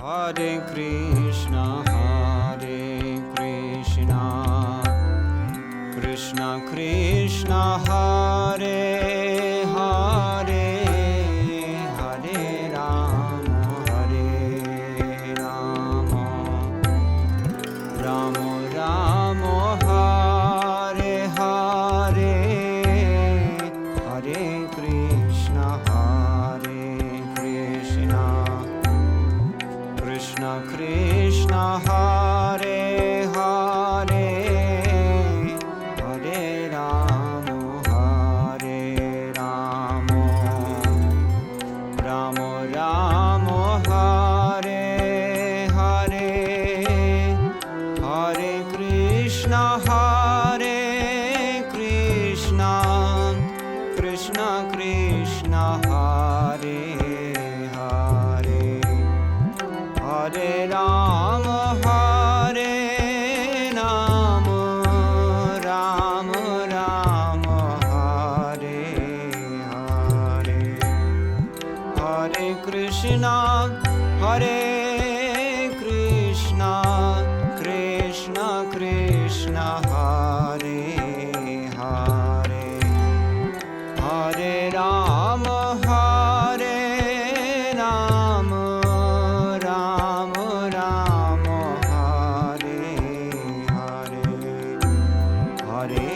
Hare Krishna, Krishna Krishna, Hare Hare, Hare Rama, Rama Rama, Hare Hare, Hare Krishna, Krishna Krishna, Hare Hare, Hare Rama, Rama Rama, Hare Hare, Hare Krishna, Krishna Krishna, Hare Hare, Hare Rama, Rama Rama, Hare Hare, Hare Krishna, Krishna Krishna, Hare Hare, Hare Rama, Rama Rama, Hare Hare, Hare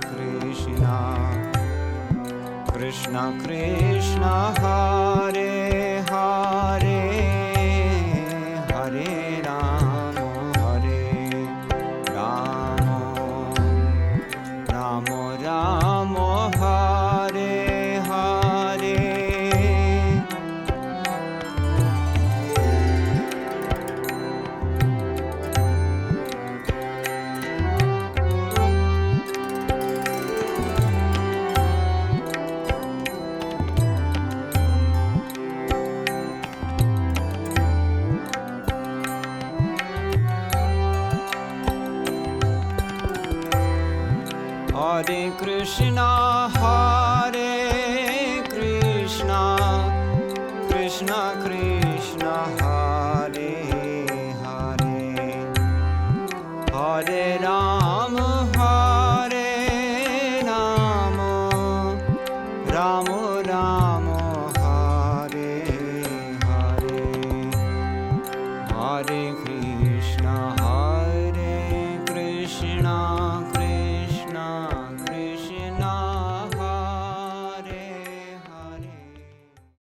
Krishna, Krishna Krishna, Hare Hare, Hare Rama, Rama Rama, Hare Hare. Hare Krishna, Krishna Krishna,